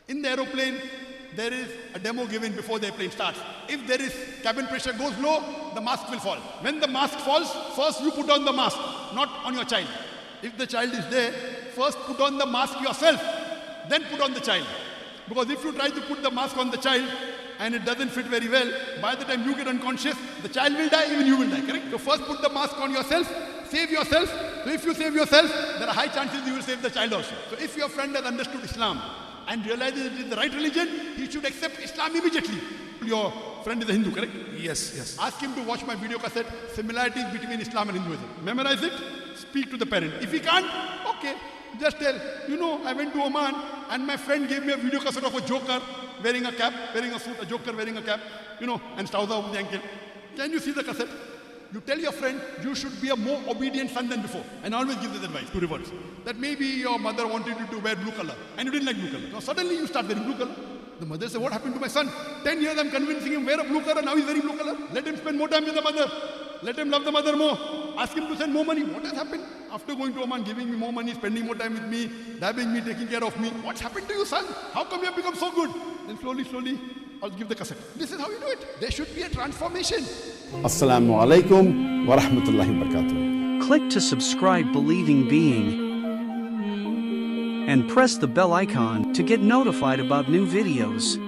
In the aeroplane, there is a demo given before the airplane starts. If there is cabin pressure goes low, the mask will fall. When the mask falls, first you put on the mask, not on your child. If the child is there, first put on the mask yourself, then put on the child. Because if you try to put the mask on the child and it doesn't fit very well, by the time you get unconscious, the child will die, even you will die, correct? So first put the mask on yourself, save yourself. So if you save yourself, there are high chances you will save the child also. So if your friend has understood Islam and realizes it is the right religion, he should accept Islam immediately. Your friend is a Hindu, correct? Yes, yes. Ask him to watch my video cassette, similarities between Islam and Hinduism. Memorize it, speak to the parent. If he can't, okay, just tell, I went to Oman and my friend gave me a video cassette of a joker wearing a cap, wearing a suit, a joker wearing a cap, and trouser over the ankle. Can you see the cassette? You tell your friend you should be a more obedient son than before, and always give this advice to reverse. That maybe your mother wanted you to wear blue color and you didn't like blue color. Now suddenly you start wearing blue color. The mother says, what happened to my son? 10 years I'm convincing him wear a blue color, now he's wearing blue color. Let him spend more time with the mother. Let him love the mother more. Ask him to send more money. What has happened? After going to Oman, giving me more money, spending more time with me, dabbing me, taking care of me. What's happened to you, son? How come you have become so good? Then slowly, I'll give the cassette. This is how you do it. There should be a transformation. Assalamu alaikum wa rahmatullahi wa barakatuh. Click to subscribe Believing Being and press the bell icon to get notified about new videos.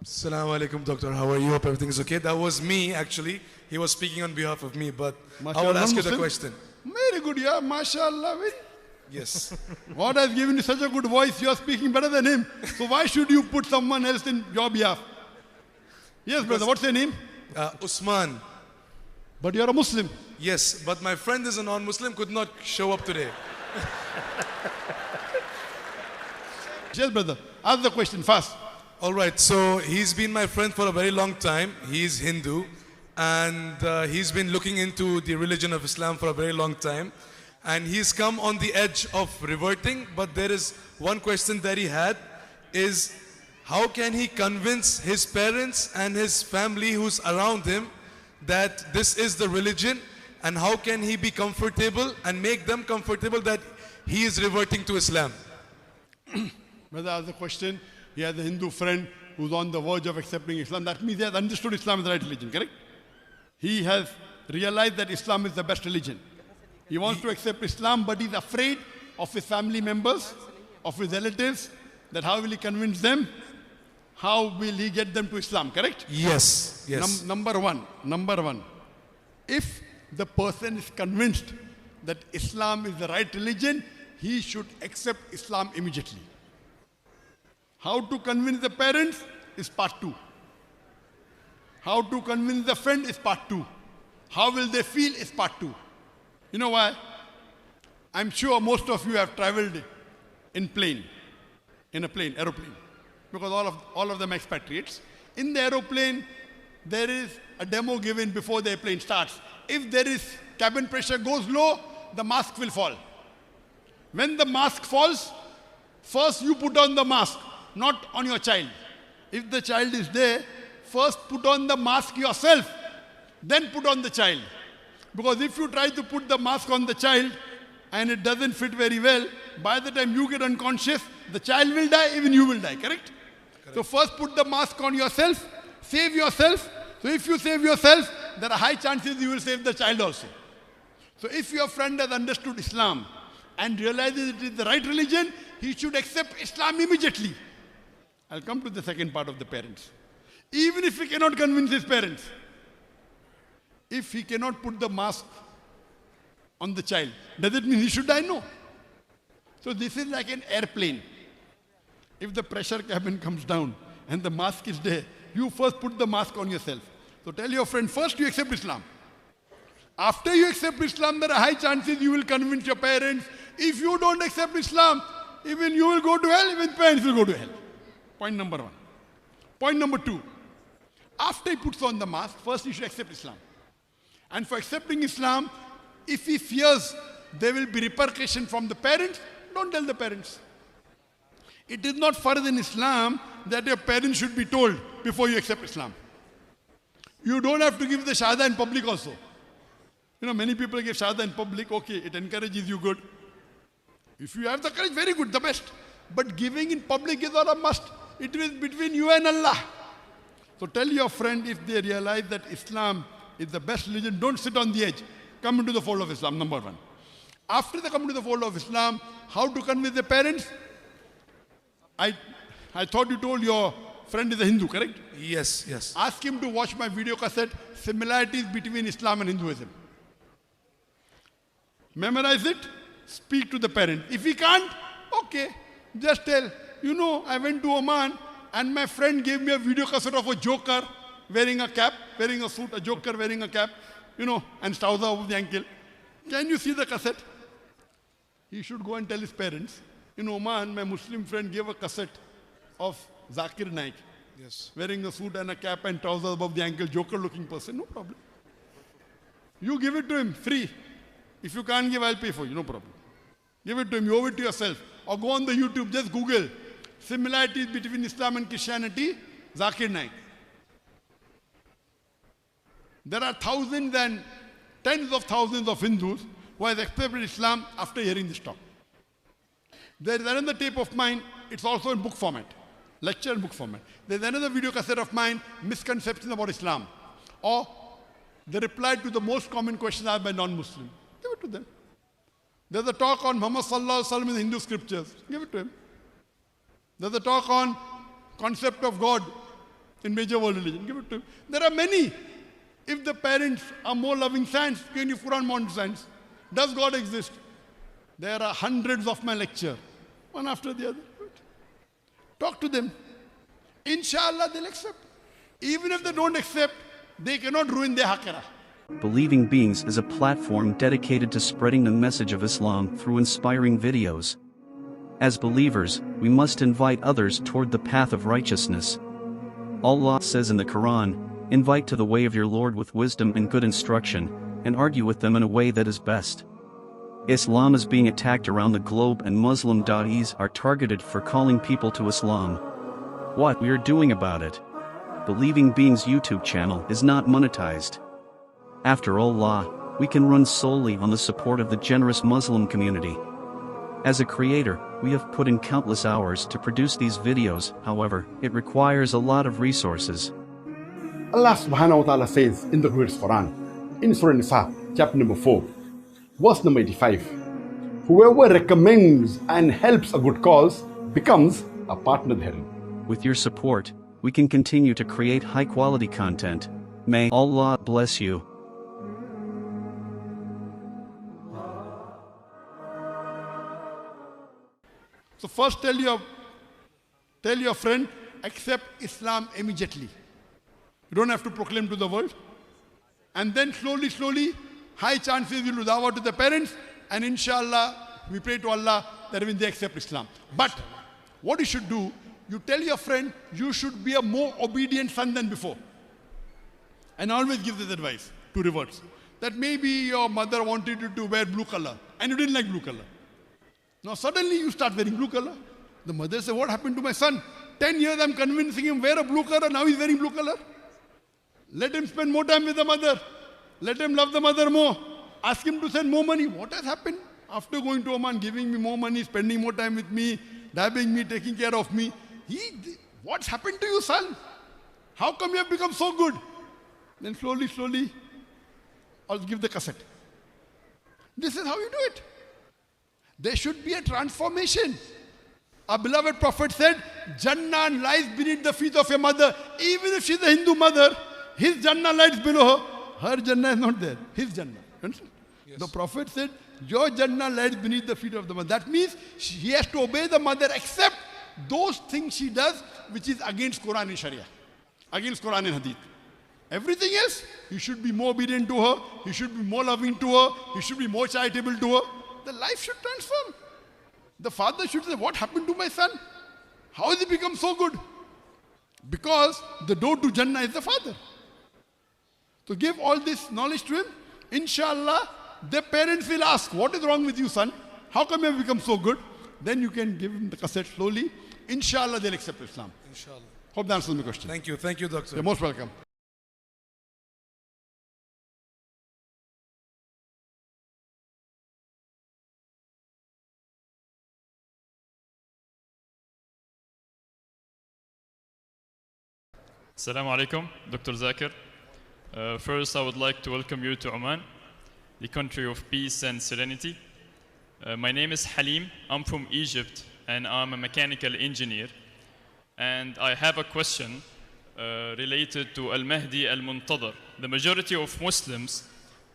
Assalamu alaikum, doctor. How are you? Hope everything is okay. That was me, actually. He was speaking on behalf of me, but I will ask you the question. Very good, yeah. MashaAllah. Yes. God has given you such a good voice. You are speaking better than him. So why should you put someone else in your behalf? Yes, brother. What's your name? Usman. But you are a Muslim. Yes, but my friend is a non-Muslim, could not show up today. Yes, brother. Ask the question fast. All right, so he's been my friend for a very long time. He's Hindu, and he's been looking into the religion of Islam for a very long time. And he's come on the edge of reverting, but there is one question that he had is, how can he convince his parents and his family who's around him that this is the religion, and how can he be comfortable and make them comfortable that he is reverting to Islam? Brother asked the question. He has a Hindu friend who's on the verge of accepting Islam. That means he has understood Islam is the right religion, correct? He has realized that Islam is the best religion. He wants to accept Islam, but he's afraid of his family members, of his relatives, that how will he convince them? How will he get them to Islam, correct? Yes, yes. Number one. If the person is convinced that Islam is the right religion, he should accept Islam immediately. How to convince the parents is part 2. How to convince the friend is part 2. How will they feel is part 2. You know why? I'm sure most of you have traveled in aeroplane, because all of them are expatriates. In the aeroplane, there is a demo given before the airplane starts. If there is cabin pressure goes low, the mask will fall. When the mask falls, first you put on the mask, not on your child. If the child is there, first put on the mask yourself, then put on the child. Because if you try to put the mask on the child and it doesn't fit very well, by the time you get unconscious, the child will die, even you will die, correct? So first put the mask on yourself, save yourself. So if you save yourself, there are high chances you will save the child also. So if your friend has understood Islam and realizes it is the right religion, he should accept Islam immediately. I'll come to the second part of the parents. Even if he cannot convince his parents, if he cannot put the mask on the child, does it mean he should die? No. So this is like an airplane. If the pressure cabin comes down and the mask is there, you first put the mask on yourself. So tell your friend, first you accept Islam. After you accept Islam, there are high chances you will convince your parents. If you don't accept Islam, even you will go to hell, even parents will go to hell. Point number 1. Point number 2. After he puts on the mask, first he should accept Islam. And for accepting Islam, if he fears there will be repercussion from the parents, don't tell the parents. It is not fard in Islam that your parents should be told before you accept Islam. You don't have to give the shahada in public also. Many people give shahada in public, okay, it encourages you good. If you have the courage, very good, the best. But giving in public is not a must. It is between you and Allah. So tell your friend, if they realize that Islam is the best religion, don't sit on the edge. Come into the fold of Islam, number one. After they come into the fold of Islam, how to convince their parents? I thought you told your friend is a Hindu, correct? Yes, yes. Ask him to watch my video cassette, Similarities Between Islam and Hinduism. Memorize it, speak to the parent. If he can't, okay, just tell, you know, I went to Oman and my friend gave me a video cassette of a joker wearing a cap, wearing a suit, a joker wearing a cap, you know, and trouser over the ankle. Can you see the cassette? He should go and tell his parents. In Oman, my Muslim friend gave a cassette of Zakir Naik. Yes. Wearing a suit and a cap and trousers above the ankle, joker looking person, no problem. You give it to him free. If you can't give, I'll pay for you, no problem. Give it to him, you owe it to yourself. Or go on the YouTube, just Google similarities between Islam and Christianity, Zakir Naik. There are thousands and tens of thousands of Hindus who have accepted Islam after hearing this talk. There is another tape of mine, it's also in book format, lecture and book format. There's another video cassette of mine, Misconceptions About Islam. Or the reply to the most common questions asked by non-Muslims. Give it to them. There's a talk on Muhammad sallallahu alaihi wasallam in the Hindu scriptures. Give it to him. There's a talk on concept of God in major world religion. Give it to him. There are many. If the parents are more loving science, can you Quran more science? Does God exist? There are hundreds of my lecture, one after the other. Talk to them. Inshallah, they'll accept. Even if they don't accept, they cannot ruin their hakira. Believing Beings is a platform dedicated to spreading the message of Islam through inspiring videos. As believers, we must invite others toward the path of righteousness. Allah says in the Quran, "Invite to the way of your Lord with wisdom and good instruction, and argue with them in a way that is best." Islam is being attacked around the globe and Muslim da'is are targeted for calling people to Islam. What we are doing about it? Believing Beings YouTube channel is not monetized. After Allah, we can run solely on the support of the generous Muslim community. As a creator, we have put in countless hours to produce these videos, however, it requires a lot of resources. Allah subhanahu wa ta'ala says in the Holy Quran, in Surah Nisa, chapter number 4, verse number 85, whoever recommends and helps a good cause becomes a partner therein. With your support, we can continue to create high-quality content. May Allah bless you. So first tell your friend, accept Islam immediately. You don't have to proclaim to the world. And then slowly, high chances you'll do dawah to the parents, and inshallah, we pray to Allah that when they accept Islam. But what you should do, you tell your friend, you should be a more obedient son than before. And always give this advice to reverts. That maybe your mother wanted you to wear blue color, and you didn't like blue color. Now suddenly you start wearing blue color. The mother says, what happened to my son? 10 years I'm convincing him wear a blue color, now he's wearing blue color. Let him spend more time with the mother. Let him love the mother more. Ask him to send more money. What has happened? After going to Oman, giving me more money, spending more time with me, dabbing me, taking care of me. What's happened to you, son? How come you have become so good? Then slowly, I'll give the cassette. This is how you do it. There should be a transformation. Our beloved Prophet said, Jannah lies beneath the feet of your mother. Even if she's a Hindu mother, his Jannah lies below her. Her Jannah is not there. His Jannah. Understand? Yes. The Prophet said, your Jannah lies beneath the feet of the mother. That means he has to obey the mother except those things she does which is against Quran and Sharia. Against Quran and Hadith. Everything else, he should be more obedient to her. He should be more loving to her. He should be more charitable to her. The life should transform. The father should say, what happened to my son? How has he become so good? Because the door to Jannah is the father. So give all this knowledge to him. Inshallah, the parents will ask, what is wrong with you, son? How come you have become so good? Then you can give him the cassette slowly. Inshallah, they'll accept Islam. Inshallah. Hope that answers my question. Thank you, doctor. You're most welcome. Assalamu alaikum, Dr. Zakir. First, I would like to welcome you to Oman, the country of peace and serenity. My name is Halim. I'm from Egypt, and I'm a mechanical engineer. And I have a question related to Al-Mahdi Al-Muntadhar. The majority of Muslims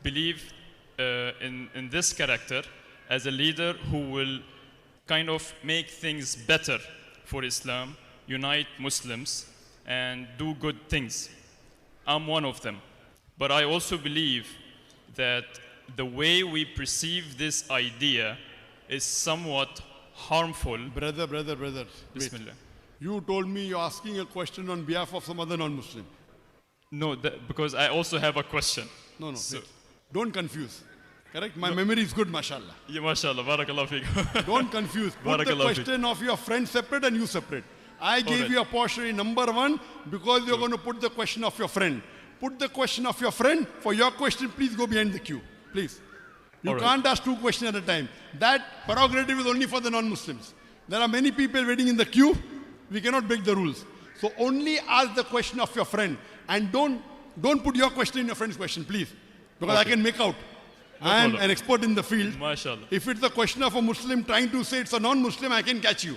believe in this character as a leader who will kind of make things better for Islam, unite Muslims, and do good things. I'm one of them. But I also believe that the way we perceive this idea is somewhat harmful. Brother. Bismillah. Wait. You told me you're asking a question on behalf of some other non-Muslim. No, because I also have a question. No. So, Wait. Don't confuse. Correct? My memory is good, mashallah. yeah, mashallah, barakallah feekum. Don't confuse. Put the Barakallah question of your friend separate and you separate. I gave Alright. you a portion number 1 because you're going to put the question of your friend. Put the question of your friend. For your question, please go behind the queue. Please. You Alright. can't ask 2 questions at a time. That prerogative is only for the non-Muslims. There are many people waiting in the queue. We cannot break the rules. So only ask the question of your friend. And don't put your question in your friend's question, please. Because Okay. I can make out. No I am problem. an expert in the field. Mashallah. If it's a question of a Muslim trying to say it's a non-Muslim, I can catch you.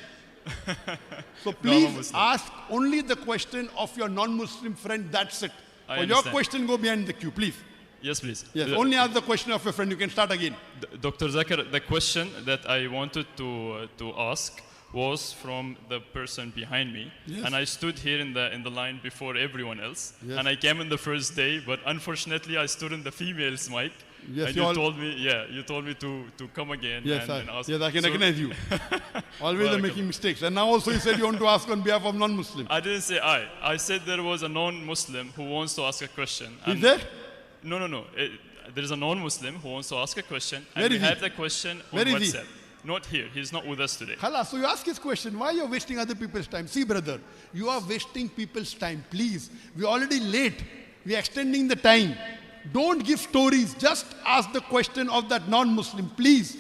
So please Muslim. ask only the question of your non-Muslim friend, that's it. I For your understand. question, go behind the queue, please. Yes, please. Yes, only ask the question of your friend, you can start again. Dr. Zakir, the question that I wanted to ask was from the person behind me, Yes. and I stood here in the line before everyone else, Yes. and I came in the first day, but unfortunately I stood in the female's mic. Yes, and you all- you told me to come again Yes, and ask. yes, I can So, recognize you. Always are making mistakes. And now also you said you want to ask on behalf of non-Muslim. I didn't say I. I said there was a non-Muslim who wants to ask a question. Is and- there? No. There is a non-Muslim who wants to ask a question, Where and we is he? have the question on Where is he? WhatsApp. Not here. He's not with us today. Khalas, so you ask his question, why you're wasting other people's time? See, brother, you are wasting people's time. Please, we're already late. We're extending the time. Don't give stories. Just ask the question of that non-Muslim, please.